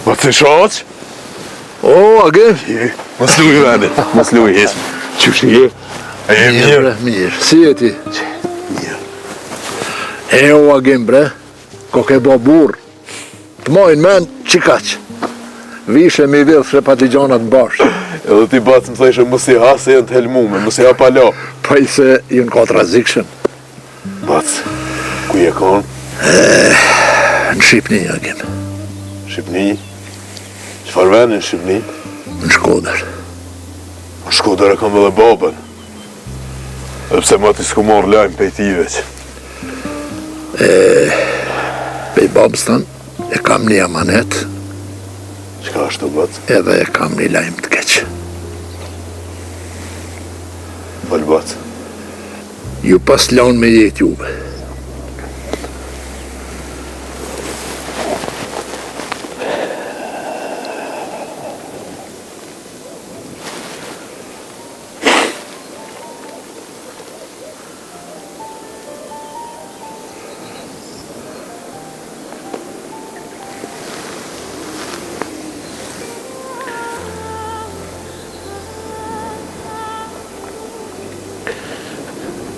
Po të shoq? O, agem? Mos luj vende, mos luj hiç. Qysh je? E mirë. Mirë. Si je ti? Mirë. E o agem bre, ko ke bo burr. Të mojnë men, qikaq. Vishe mi vidh shepatijonat në bashkë. Edhe ti batë më thëshë mos i ha se janë të helmume, mos i ha palo. Pa i se jënë kontradikshën. Bac, ku je konë? Në Shqipni, agem. Shqipni? Qëfar veni në Shqipni? Në Shkodër. Në Shkodër e kam edhe babën. Edhe pse ma ti s'ku morë lajmë pej ti veç. Pej babës tanë e kam një amanet, Qka është të bac? edhe e kam një lajmë të keq. Fal bac. Ju pas lanë me jetë juve.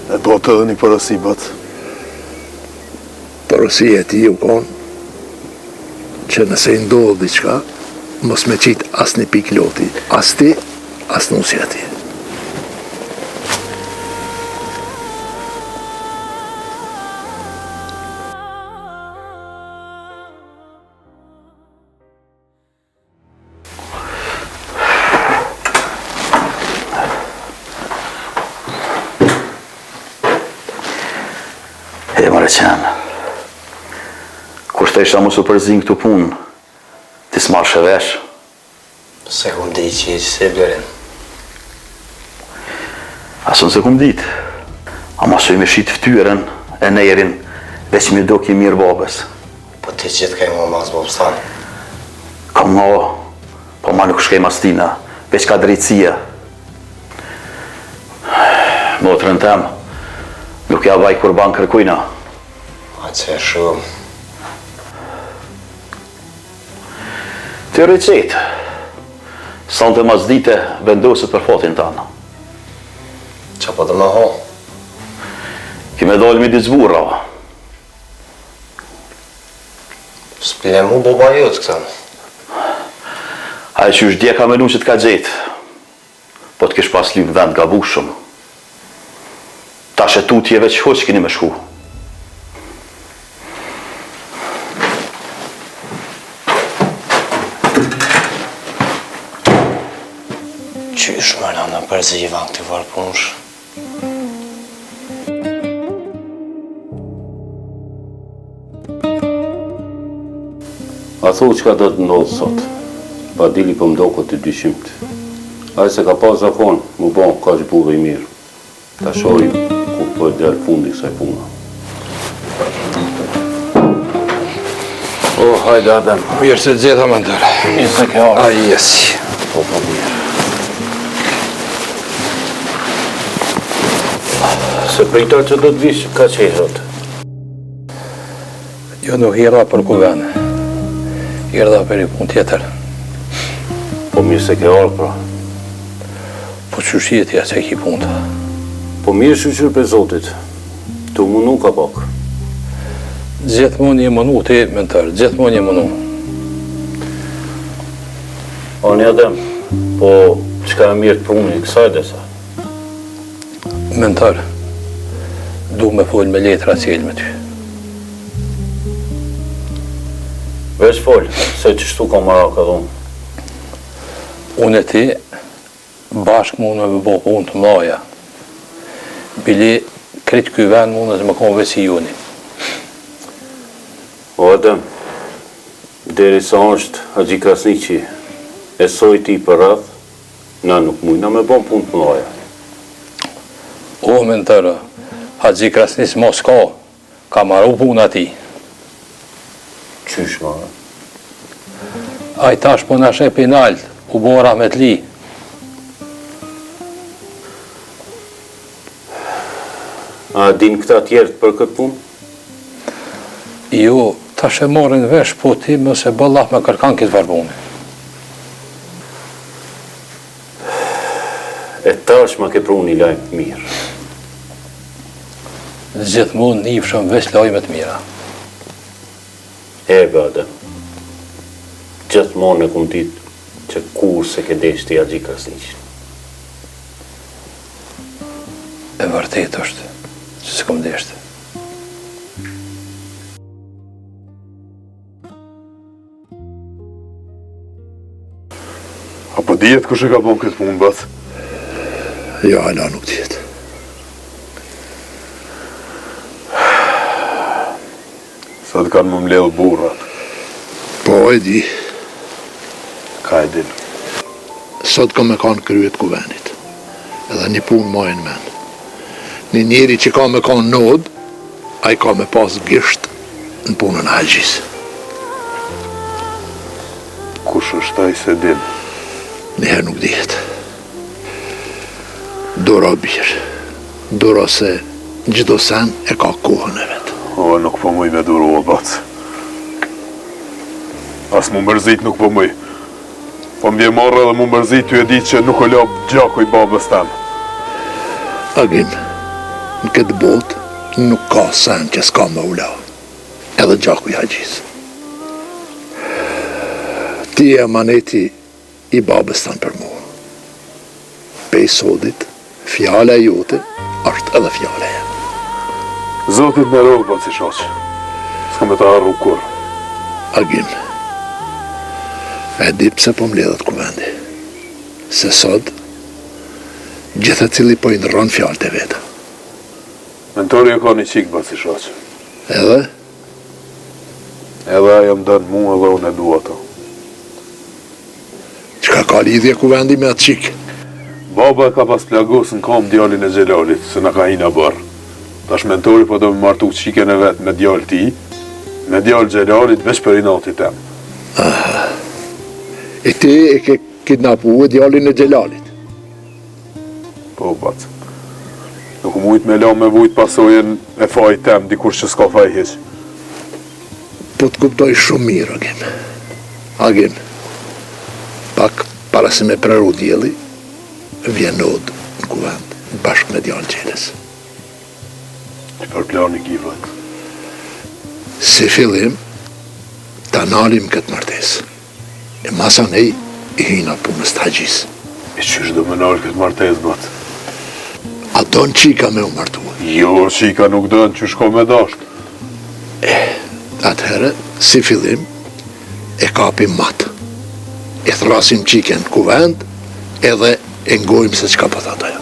E po të edhe një përësi, bac. Porosi e ti u konë që nëse i ndodhë diqka, mos me qitë as një pik loti, as ti, as nusja ti. E mare qenë, kur të isha mos u përzin këtu punë, ti s'marrë shëvesh. Se kum di që i se blerin. Asun se kum dit, ama së i me shit ftyren e nejerin, veç mi do ki mirë babes. Po ti gjithë ka i mua mas bobstan. Kam nga, po ma nuk shkej mas tina, veç ka drejtësia. Motrën tem, nuk ja vaj kurban kërkujna. A që e shumë. Të rëqet, sa në të mas dite vendoset për fatin tanë. Qa po të më ho? Kime dalë mi dizbura. S'pile mu boba jotë këtën. Aje që është dje ka menu që t'ka gjetë, po t'kesh pas lymë vend gabushëm. Ta shetutjeve që hoq kini me shku. Qysh më në përziva në këti varpunsh? A thu që ka do të ndodhë sot, pa dili për mdoko të dyshimt. Aje se ka pas zafon, mu bon, ka që burë i mirë. Ta shojim ku po e delë fundi kësaj puna. O, hajde Adem, mirë se të gjitha më ndërë. Mirë se ke arë. A, jesi. Po, po, mirë. Se pritar që do të vishë, ka që i hëtë. Jo nuk hirda për kuvene. Hirda për i pun tjetër. Po mirë se ke arë, pra. Po që shjetja që ki punta. Po mirë shqyqyr për Zotit. Tu munu ka pak. Gjithmonë një mënu ti, mentar, gjithmonë një mënu. Ani Adem, po qka e mirë të puni i kësaj desa? Mentar, du me fol me letra cilë me ty. Veç fol, se që shtu ka mara ka dhonë. Unë e ti, bashkë mund me bo punë të mlaja. Bili, kritë këj vend mund e të më konë vesi juni. O Adem, deri sa është Haxhi Krasniqi e soj ti për radh, na nuk mujna me bon punë të mlaja. O, mentar, Haxhi Krasnis mos ka maru punë ati. Qysh ma? A i tash po në shep i nalt, u bo Rahmetli. A din këta tjerët për këtë punë? Jo, tash e marrin vesh, po ti mëse bëllah me kërkan këtë varbune. E tash ma ke pru një lajmë mirë. Gjithmonë nifshëm veç lajme të mira. E bada, gjithmonë e kum ditë që kur se ke deshti Agji Krasniqin. E vërtet është që s'kom deshte. Apo dihet kush e ka bën këtë punë, bas? Jo, hala nuk tjetë. Sa të kanë më mbledhë burrat. Po e di, Ka e din. sot ka me kanë kryet kuvenit. Edhe një punë majnë men. Një njeri që ka me kanë nod, a i ka me pas gisht në punën e Haxhis. Kush është ai se din. Njëherë nuk dihet. Dora birë. Dora se gjdo sen e ka kohën e vetë. O, nuk po mëj me duro o bac. As mu mërzit nuk po mëj. Po m'vje marrë edhe mu mërzit ty e di që nuk o lop gjaku i babës tanë. Agim, në këtë botë nuk ka sen që s'ka me ula. Edhe gjaku i Haxhis. Ti e amaneti i babës tanë për mua. Pej sodit, fjala jote është edhe fjala e. Zotit me rohë, bac i shoqë. S'ka me ta arru kur. Agim, e di pse po mbledhet kuvendi. Se sot, gjithë cili po i ndërron fjalët e veta. Mentori e ka një qikë, bac i shoqë. Edhe, Edhe aja më dënë mu edhe unë e dua to. çka ka lidhje kuvendi me atë qik? Baba e ka pas plagos në kam djalin e Xhelalit, se na ka hina barë. Tash mentori po do më martu qiken e vetë me djallë ti, me djallë Xhelalit veç për inatit tem. E ti e ke kidnapu e djalin e Xhelalit. Po, bac. Nuk mujt me la me vujt pasojen e fajt tem, dikur që s'ka faj hiq. Po të kuptoj shumë mirë, Agim. Agim, pak para se me preru djeli, vjen nod në kuvend, bashkë me djallë Xheles. Që për plani kivat. Si fillim, ta nalim këtë martesë. E masa nej i hina punës të Haxhis. E qysh do me nalë këtë martes, bac? A don qika me u martua. Jo, qika nuk dënë që shko me dasht. Atëherë, si fillim, e kapim matë. E thrasim qiken në kuvend, edhe e ngojmë se qka po thata ja.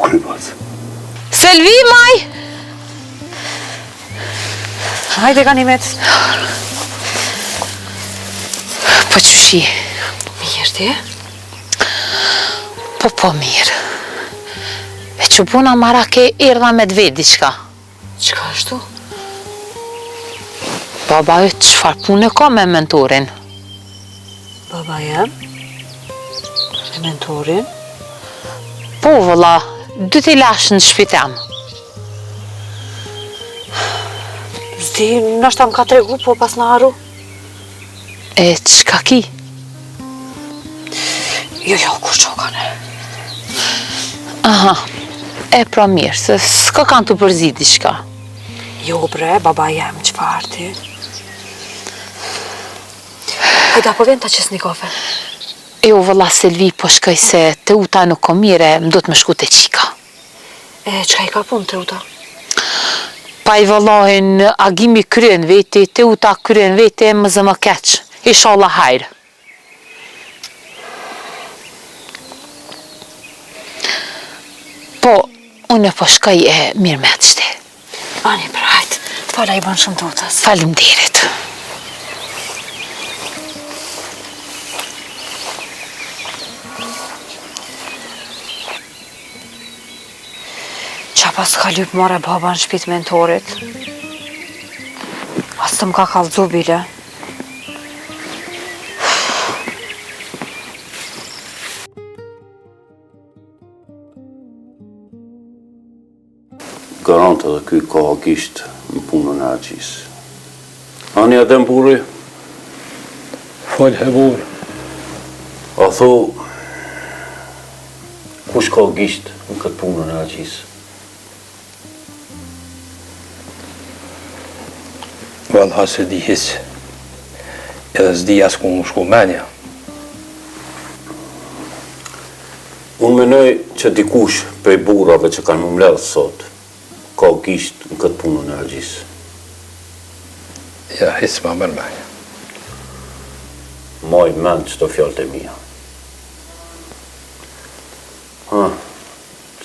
Kry, bac. Selvi, maj! Hajde, Ganimet. Po qëshi? Mirë, ti? Po mirë. E që puna mara ke erdha me dve diqka. Qka është tu? Baba e qëfar punë ka me mentorin? Baba jem? Me mentorin? Po, vëlla, dy t'i lash në shpitem. Zdi, nështë më ka tregu, po pas në haru? E qka ki? Jo, kur qokane. Aha, e pra mirë, se s'ka kanë të përzi diqka. Jo, bre, baba jem, qëfar ti? Hajda, po vjen ta qes një kafe. Jo, vëlla Selvi, po shkoj se te uta nuk ko mire, më do të më shku te qika. E, qka i ka punë të uta? Pa i vëllahin Agimi kryen veti, te uta kryen veti, më zë më keq. Inshallah hajrë. Po, unë po shkoj e mirë me të shte. Ani, pra, hajtë, të fala i banë shumë të utës. Faleminderit. Qa pas ka lypë more baba në shpit mentorit? As të më ka kallëzu bile. garant edhe ky ka gisht në punën e Argjisë. Ani Adem burri, Fol he burë. a tho, kush ka gisht në këtë punën e Argjisë? Valla se di hisë. Edhe s'di as ku më shku menja. Unë menoj që dikush prej burrave që kanë më mbledh sot, ka gisht në këtë punën e Argjisë. Ja, hisë ma mërë menja. Maj mend qëto fjallët e mija.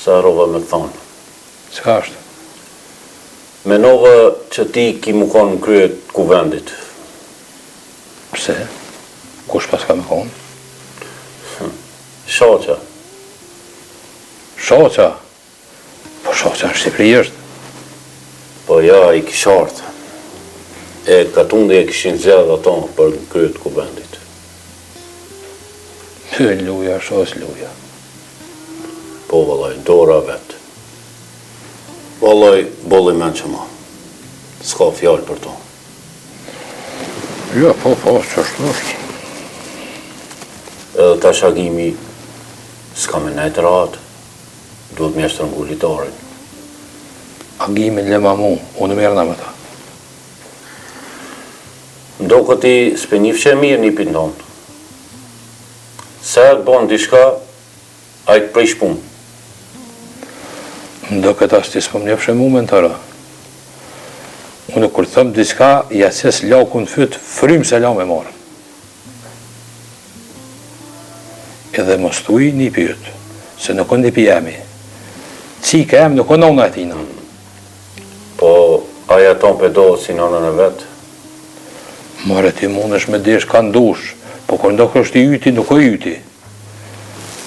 Sa rova me thonë. Qa është? Menova që ti ki mu konë në kryet kuvendit. Pse? Kush pas ka me konë? Shaqa. Shoqa? Po shoqa në Shqipëri është. Po ja, i kishartë. E katundi e kishin zjedh ato për në kryet kuvendit. Hynë luja, shos luja. Po vëllaj, dora vetë. Vëllaj, bolli men që ma. S'ka fjallë për to. Jo, po, që është. Edhe ta shagimi s'ka me nejtë ratë. Duhet me eshtë rëngulitarin. Agimin lema mu, unë mërëna me ta. Ndo këti s'penjifë e mirë një pindonë. Se e të bonë dishka, a i të prej shpunë. Ndo këtë as t'i s'pëm njëfshë mu me në tëra. Unë kur thëmë diska, jases laku në fytë, frymë se la me marë. Edhe mos tuj një pytë, se nuk në një pjemi. Cike em nuk në në atina. Po, aja ton për do si nonën e vetë. Mare ti mund është me desh ka ndush, po kur ndo kështë i yti, nuk o yti.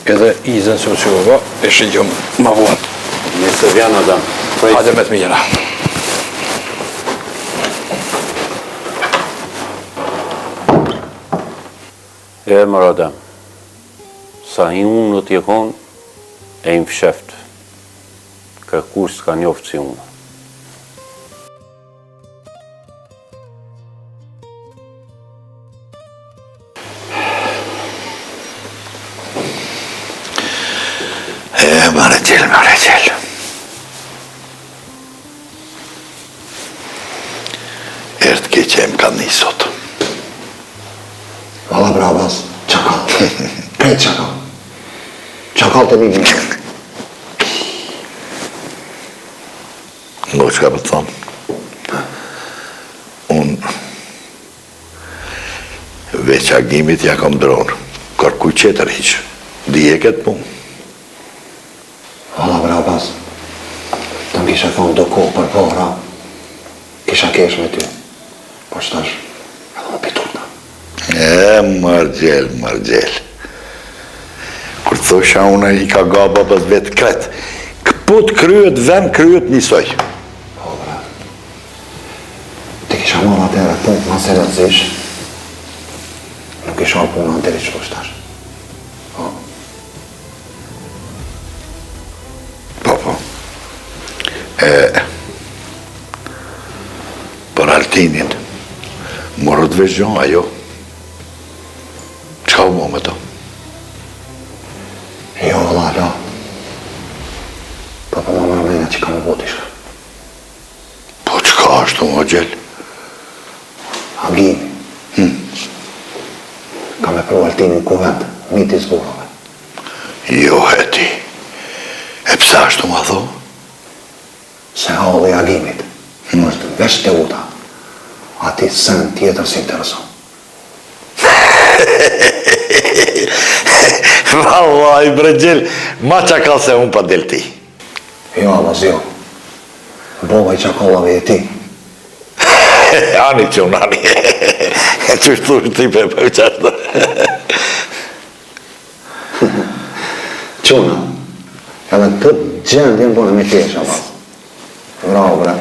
Edhe izën sociova, e shëgjëm ma vonë. Nëse vjen Adam. Hajde me të mira. E mërë Adam. Sa hi unë në tjekon, e im fsheft. Kërkur s'ka njoftë si unë. Mare qelë. Ertë ke që e më kanë një sot. Valla bravas, çakal. Krejt çakal. Çakal të një. Ngo që ka për të thonë. Unë veç agimit ja kam dronë. Kërkuj qeter hiqë. Dije këtë punë. Valla bravas, të më kisha thonë do kohë për para, kisha kesh me ty. Po shtash, edhe më piturta. Margjel. Kur thosha une i ka gaba për vetë kretë. Këput kryet, vend kryet njësoj. Po, bra. Ti kisha marrë atëre punë ma seriozish, nuk kisha marrë punë anteri që po shtash. Po. Për Altinin, morët veçgjon ajo. Qa u mo me to? Jo, valla, po ma mërmena që ka më botë ishka. Po qka është më gjellë? Agimi. Ka me pru Altinin kuvend, miti zburove. Jo, heti. E pësa është më tho? Se halli agimit, është veç të uta, ati sen tjetër si intereson. Vallaj, bregjel, ma qakal se unë pa del ti. Jo, avaz jo. Bova i qakallave e ti. Ani që unë, ani. E që shtu është ti për qashtë. Quna, edhe këtë gjendjen bune me kesh, avaz. Bravo, bre.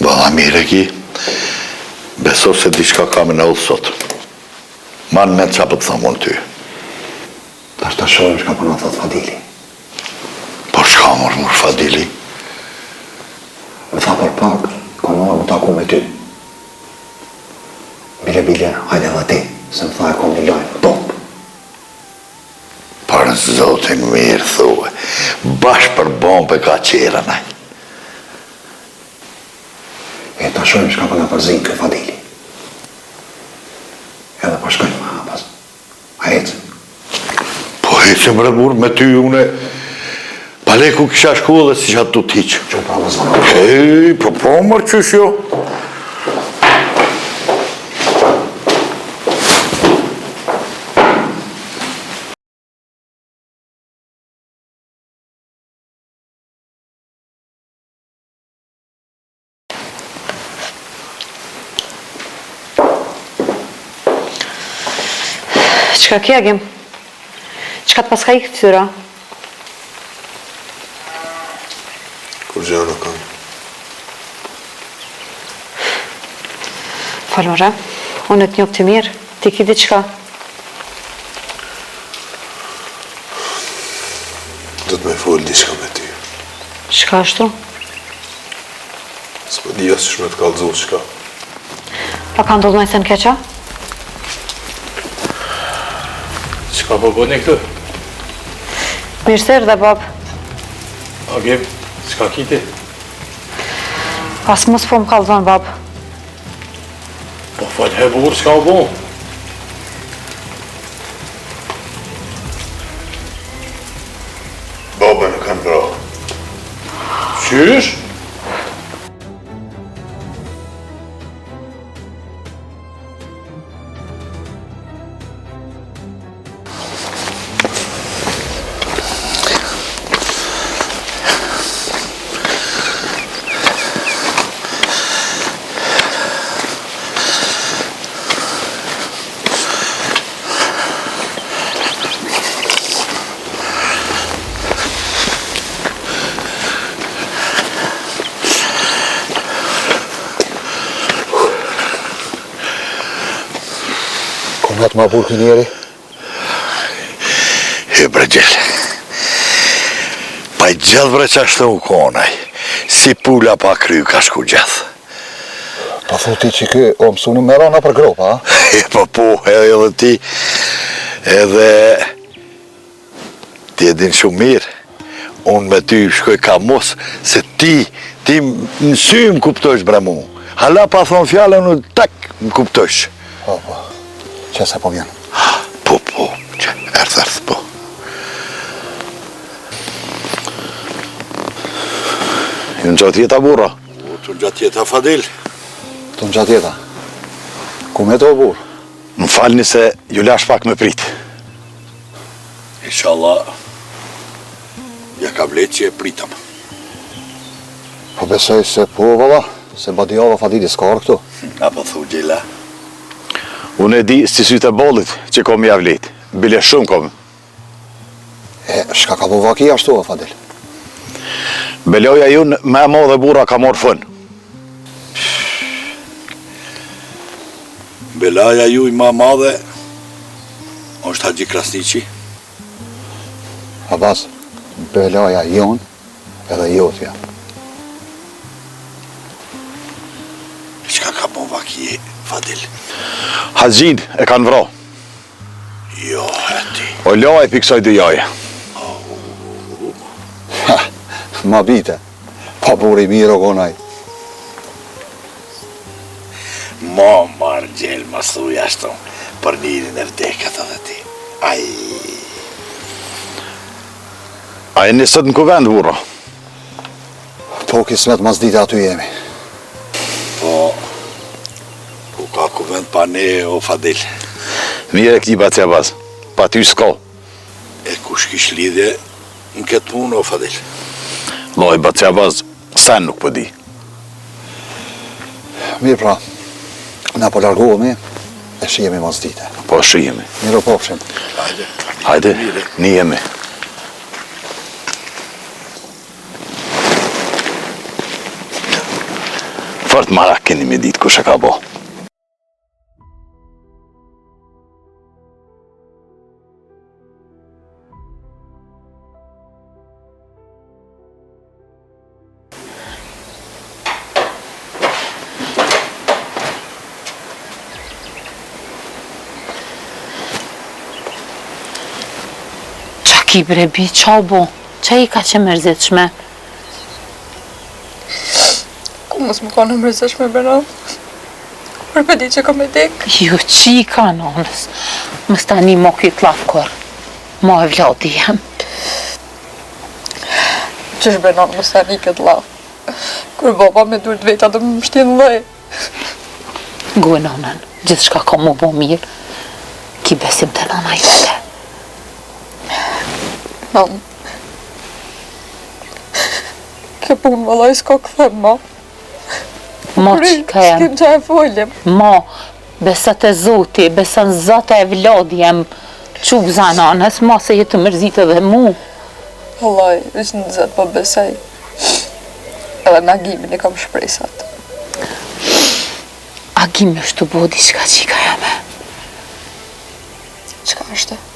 Bala mire ki, beso se diçka ka me në ullë sot. Man me qa për të thamë unë ty. Ta shta shojmë shka për në thot Fadili. Çka mor Fadili? Më tha për pak, ka marrë më taku me ty. Bile, hajde dhe ti, se më tha e kom një lajmë, top. Për zotin mirë, thue, bashkë për bombe ka qera naj. E ta shojmë shka për nga përzinë kë Fadili. Edhe po shkojmë më hapas. A ecë? Po ecëm bre burë, me ty une, paleku kisha shku dhe si qatë të t'iqë. Që pra më zvanë. Ej, po mërë qësh jo. Qka kja gjem? Qka të paska i këtyra? Kur gjana kanë. Falore, unë të njofë të mirë, ti ki diqka? Do të me folë diçka me ty. Qka ashtu? S'po di asë shme të kallëzu qka. Pa ka ndodhë me se në keqa? Qka po bëni këtë? Mirëser dhe bab, Agim, qka kiti? pas mos po më kallëzon bab. Po falë he burë, qka u bon? Baba në kanë bra. Qysh? Kom të ma burë kënjeri? E bre gjellë. Pa i gjellë bre qashtë u konaj. Si pula pa kryu ka shku gjellë. Pa thu ti që kë o mësuni me rana për gropa, a? E po, edhe ti, edhe ti e din shumë mirë. Unë me ty shkoj ka mos, se ti në sy më kuptojsh bre mu. Hala pa thonë fjallën, unë tak më kuptojsh. Po, që se po vjen. Po, që erdh, po. Ju në gjatë jeta burra? Po, të në gjatë jeta Fadil. Të në gjatë jeta. Ku me të o burë? Më falni se ju lash pak me prit. Inshallah, ja ka vlet që e pritëm. Po besoj se po, valla, se Badiava Fadili s'ka arë këtu. Apo thu gjela. Unë e di si sytë e bollit që kom ja vlet. Bile shumë kom. E, shka ka po vakia ashtu, o Fadil? Beloja junë me mo dhe bura ka morë fën. Belaja ju i ma madhe është Haxhi Krasniqi. Abbas, belaja jonë edhe jotja. Qka ka po vakije, Fadil? Haxhin e kanë vro. Jo, heti. O loja i piksoj dy jaje. Ma bite, pa buri mirë o konaj. Ma marë gjellë ma thuj ashton për njërin e vdekat edhe ti. Ai. A e nisët në kuvend, burro? Po kismet mas dite aty jemi. Po ka kuvend pa ne, o Fadil. Mire këti bacja baz, pa ty s'ko. E kush kish lidhje në këtë punë, o Fadil? Loj bacja baz, sen nuk po di. Mirë pra, na po largohemi e shihemi mas dite. Po shihemi. Mirë o pofshim. Hajde, njemi. Fort marak keni me ditë kush e ka bo. Ki brebi, qa bo? Qa I ka që mërzitshme? Ku mos më ka në mërzitshme, Benon? Kur me di që ka me dek? Jo, që I ka nonës? Mës tani mo ki klap kur. Mo e vladi jem. Qysh Benon, mës tani këtë la. Kur baba me dur të veta dhe më mështjen dhej. Gue nonën, gjithë shka ka mu bo mirë. Ki besim të nona jote. Nan. Kjo punë vëllaj s'ka këthem, ma. Ma që ka jem. S'kem qa e foljem. Ma, besat e zoti, besan zata e vladi jem. Qub zananës, ma se jetë mërzitë dhe mu. Vëllaj, është në zetë po besaj. Edhe në agimin e kam shpresat. Agimi është të bodi qka qika jeme. Qka është?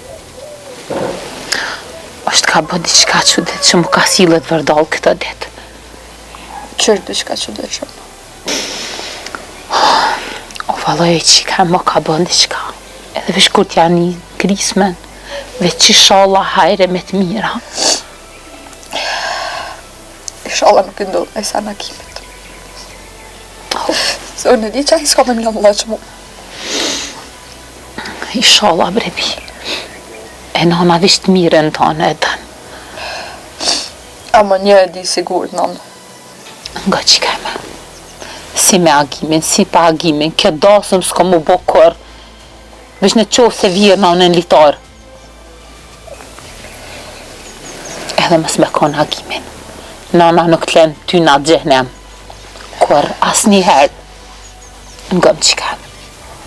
është ka bodi qka qëdet që më ka sillet vërdal këta det. Qërë dhe qka qëdet që? O valoj qika më ka bodi qka. Edhe vesh kur t'ja një krismen, veç që shala hajre me të mira. Shala nuk ndodh e sa në kimit. Se unë e di që a i s'ka me mjë më mu. Inshallah brebi. E nana visht mirën tonë e dënë. Ama një e di sigur, nënë. Nga qika me. Si me agimin, si pa agimin, kjo dasëm s'ka mu bo kër. Vesh në qovë se virë në litarë. Edhe mës me konë agimin. Nana nuk t'len ty nga gjehnem. Kër as njëherë. Nga më qika me.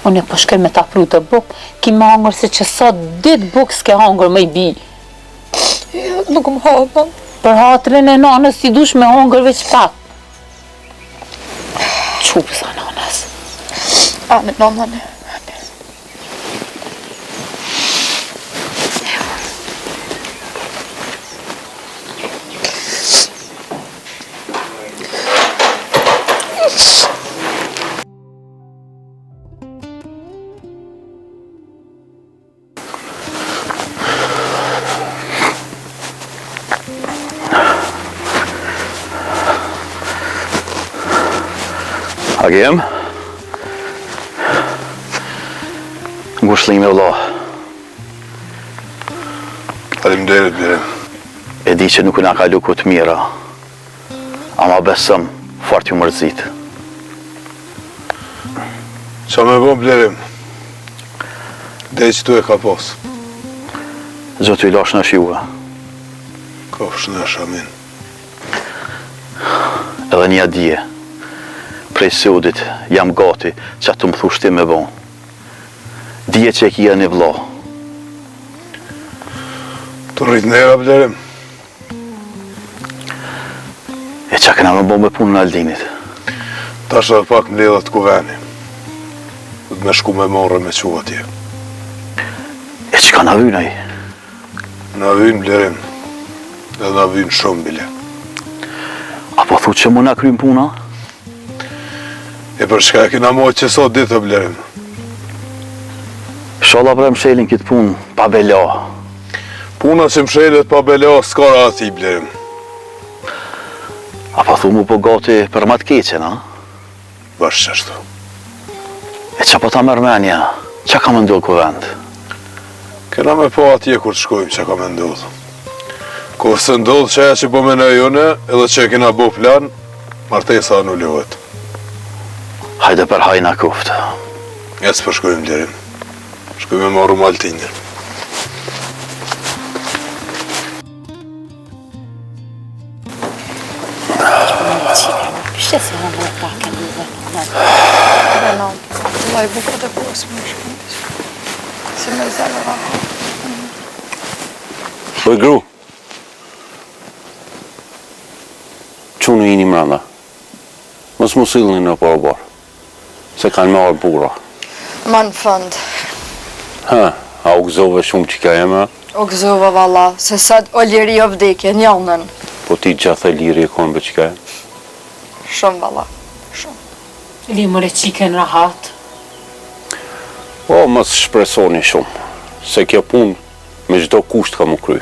Unë e po shkër me ta pru të buk, ki më hangër se që sa dit buk s'ke hangër më I bi. Nuk më hatën. Për hatërën e nanës si dush me hangër veç pak. Qupë sa nanës. Ane, nanane. Agim? Ngushlimi vëlla. Faleminderit Birim. E di që nuk na kalu ku të mira. Ama besëm, fort ju mërzit. Qa me bo Birim? Dhe që tu e ka pos. Zotë i lash në shjuve. Kofsh në shamin. Edhe një dje. Prej sudit jam gati që të më thushti me bon. Dje që e kia një vlo. Të rrit nera, Blerim. E që këna me bon me punë në Aldinit. Ta shë dhe pak në ledhat kuveni. Dhe me shku me morë me qua tje. E që ka në vynë aji? Në vynë, Blerim. Dhe në vynë shumë, bile. Apo thu që më në krym puna? E për shka e kina mojë që sot ditë, Blerim. Shala bre më shelin këtë punë, pa bela. Puna që më shelet pa bela, s'kara ati, Blerim. Apo thu mu po gati për ma të keqen, a? Bashkë qështu. E që po ta mërmenja, që ka më ndohë këvend? Kena me po atje kur të shkojmë që ka me ndodhë. Kur se ndodhë që aja që po me në jone, edhe që e kena bo plan, martesa anullohet. Hajde për hajna kuftë. Ja s'po shkojmë, Blerim. Shkojmë me marru maltinjër. Shte se hangër pak e një dhe. Benon, vëllaj bukët e posë më shkëndis. Si me zërë rako. Oj, gru. Qunë I një mranda. Mos më sillni në porobor. Se kanë me orë bura. Ma në fund. Ha, a u gëzove shumë që ka jeme? U gëzova valla, se sad o liri o vdekje njëllën. Po ti gjatë e liri e konë për që ka jeme? Shumë valla, shumë. Limër e qiken rahat. O, mos shpresoni shumë. Se kjo punë me çdo kusht ka më kry.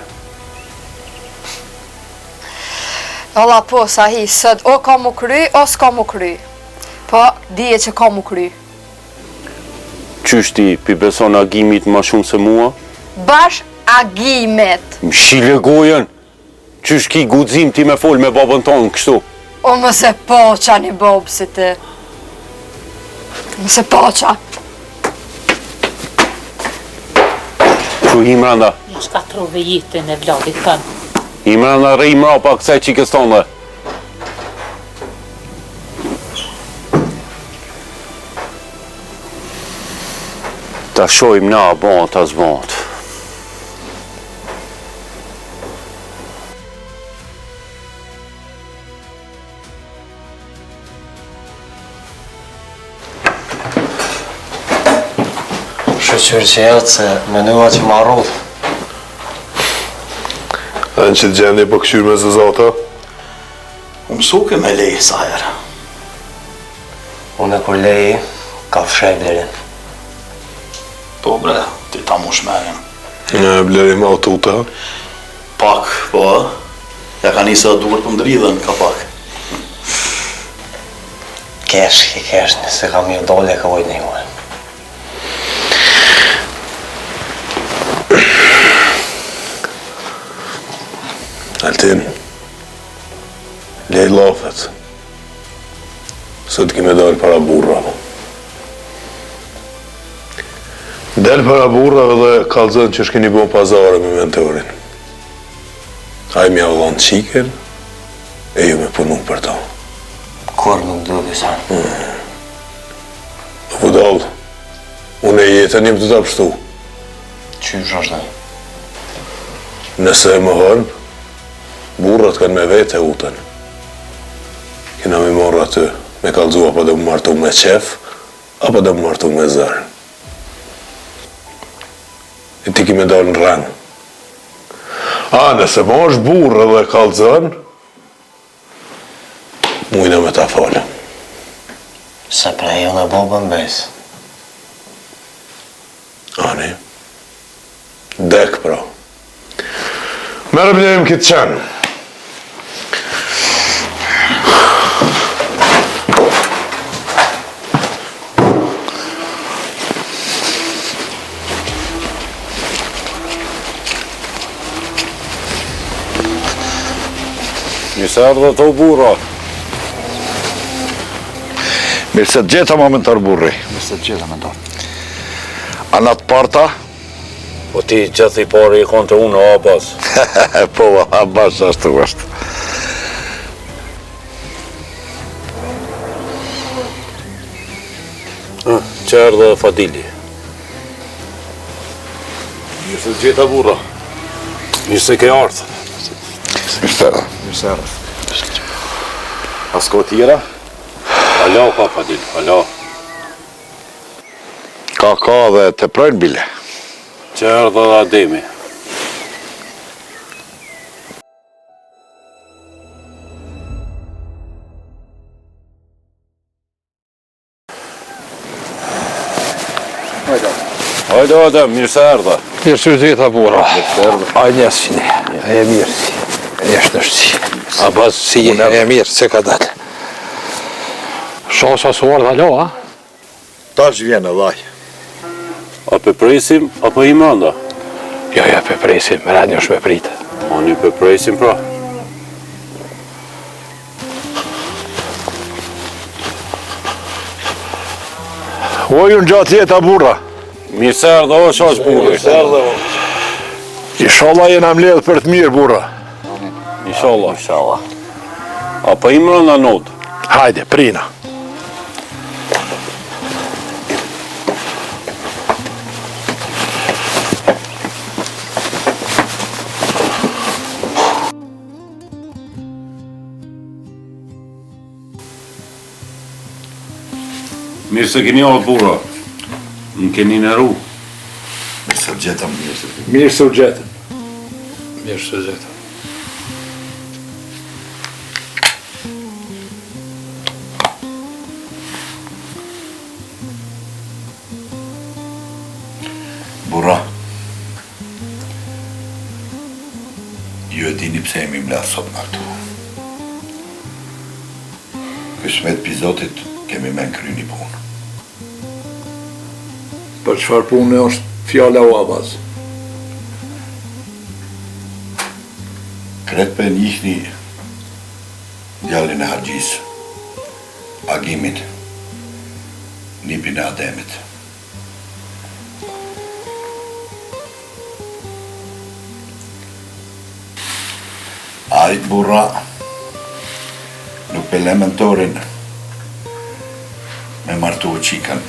Alla po, Sahi, sot o ka mu kry, o s'ka mu kry. Po, dije që ka mu kry. Qysh ti, pi beson agimit ma shumë se mua? Bash agimet. Më shile gojen. Qysh ki guxim ti me fol me babën tonë kështu? O mëse poqa një bobë si ti. Mëse poqa. Që hi mranda? Një shkatrove jetën e vladit tënë. Hi mranda rej mrapa kësaj qikës tonë dhe. Ta shojmë na bant as bant. Shqyr që jetë se menua që ma rrudh. A në që të gjendje po këshyr me zëzata? Unë suke me lejë sa herë. Unë e kur leji, ka fshej blerin. Po bre, ti ta mu shmerin. Në blerim aututa? Pak, po, ja ka njëse dhe duhet për ndridhen, ka pak. Kesh, nëse kam një dole ka vojt një uaj. Altin, lej lafet. Sot kime dalë para burrave. Del para burrave dhe kalzën që shkeni bo pazare me mentorin. Aj mi avlon qiken, e ju me punu për ta. Kur nuk do disan. Vudal, unë e jetën im të të pështu. Qysh është dhe? Nëse e më hërnë, burrat kanë me vete utën. Kena me morë aty, me kalzu apo dhe më martu me qef, apo dhe më martu me zërë. E ti ki me dalë në rang. A, nëse më është burrë dhe kalzën, mujna me ta falë. Se prej jo në bobën besë. Ani, dek pra. Merë blerim këtë qanë. Njëse ardhe të burra. Mirë se të gjeta ma mentor burri. Mirë se të gjeta mentor. A në të parta? Po ti gjithë i pari i konë të unë o Abbas. Po, Abbas ashtu është. Që erdhe Fadili. Mirë se të gjeta burra. Mirë se ke ardhë. Mirë se erdhe. Mirë se erdhe. A s'ko tjera? Alo ka Fadil, alo. Ka dhe të projnë bile. Që erdhe dhe Ademi. Hajde Adem, mirë se erdhe. Mirë që gjitha burra. A njësë që ne. E mirë si. E shnështë si. A bazë si e mirë, se ka dalë. Shosa su ardha lo, a? Tash vjen e dhaj. A pe presim, apo i manda? Jo, pe presim, me radnjo shme pritë. A një pe presim pra. O, ju në gjatë jeta burra. Mirë se erdhe o shash burri. Mirë se erdhe o. Inshallah jena mledhë për të mirë burra. Inshallah. Apo i mranda not. Hajde, prina. Mirë se keni ardhë burra. Më keni në ru. Mirë se gjetëm, mirë se gjetëm. Mirë se u gjetëm. Mirë se u gjetëm. Burra, ju e dini pse jemi mledhë sot në këtu. Kësmet pizotit kemi men kry një punë. Për çfarë pune është fjala o Abaz? Kret për njihni djallin e Haxhis, Agimit, nipin e Ademit. Ajt burra nuk pele mentorin me martu qikën.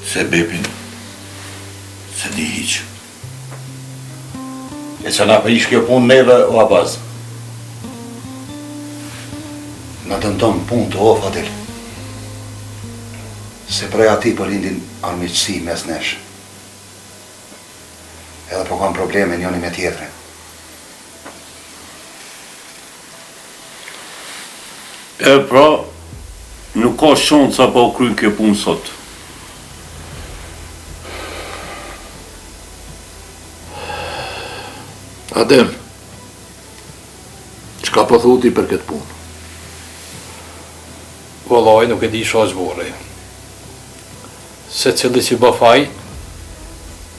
Se bepin se di hiq. E që na prish kjo punë neve, o Abaz? Në dëndon punë të o Fadil. Se prej ati për lindin armiqësi mes nesh. Edhe po kam probleme njëni me tjetërin. E pra, nuk ka shanca pa u kryen kjo punë sot. Adem, çka po thuti për këtë punë? Vallaj nuk e di shaq borë. Se cili që bë faj,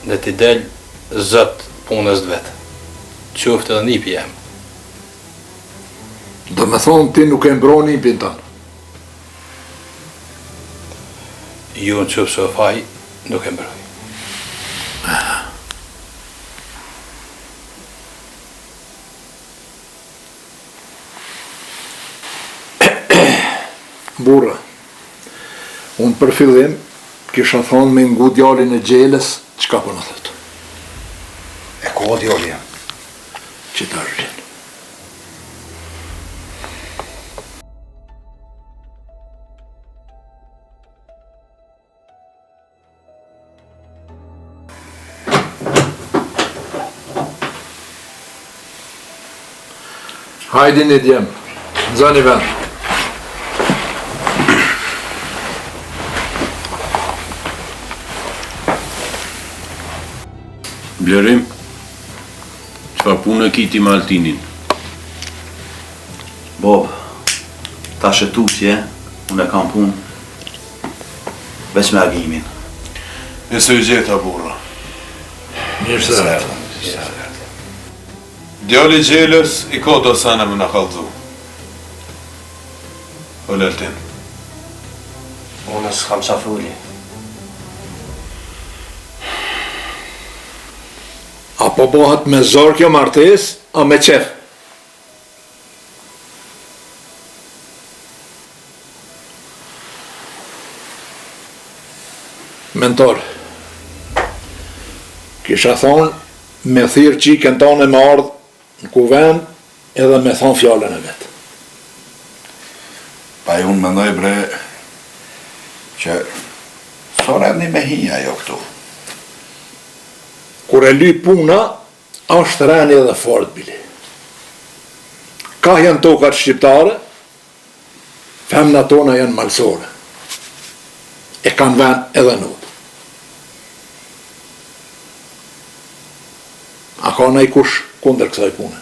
dhe t'i del zët punës vetë. Qoftë edhe nipi jem. Do me thonë ti nuk e mbron nipin tanë. Ju në qoftë se faj, nuk e mbroj. Burra, unë për fillim kisha thonë me ngu djalin e gjelës, çka po në thëtë? E ko djali jam? Që të arrin. Hajdi një djem, nëzani vend. Blerim, çfarë punë kiti me Altinin? Bob, ta shëtutje, unë e kam punë, veç me Agimin. Nëse u gjeta burra. Mirë se rrëtë. Djali gjelës i ka do sana me në kallëzu. O Altin. Unë s'kam qafulli. Apo bëhet me zor kjo martes, a me qef? Mentor, kisha thonë me thirë qikën tonë me ardhë në kuvend edhe me thonë fjallën e vetë. Pa unë mendoj bre që sora një me hinja jo këtu. Kur e ly puna, është rani edhe fort, bili. Ka janë tokat shqiptare, femna tona janë malsore. E kanë vend edhe nutë. A ka nëj kush kundër kësaj pune?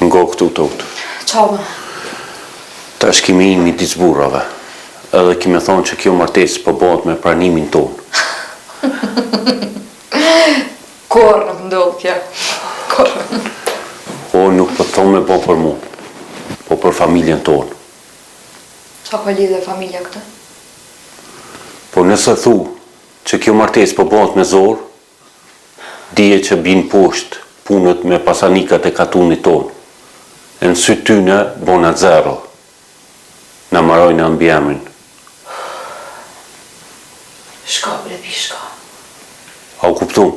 Ngo këtu tot. Qava? Tash kemi i midis burrave. Edhe kemi thonë që kjo martesë po bëhet me pranimin tonë. Kur nuk ndodh kjo. Kur. O nuk po thonë me po për mu, po për familjen tonë. Qa ka lidhe familja këtë? Po nëse thu që kjo martesë po bëhet me zor, dije që bin poshtë punët me pasanikat e katunit tonë. E në sy tyne bona zero. Na marojnë ambjemrin. Shka, bre, shka. A u kuptu?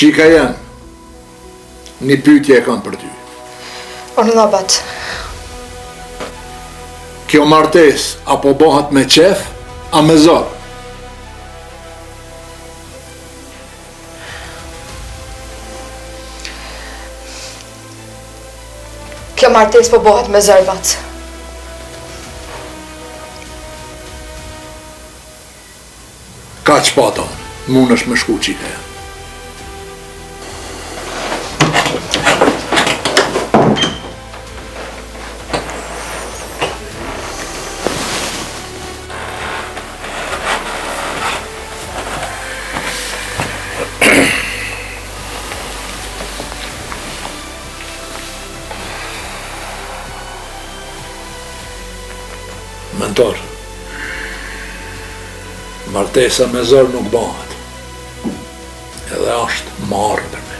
Qika janë, një pyetje e kam për ty. Unë në bat. Kjo martes apo bëhat me qef, a me zor? Kjo martes po bëhet me zor, bat. Ka që paton, mund është me shku qika janë. Mentor, martesa me zor nuk bëhet, edhe është marrë për me.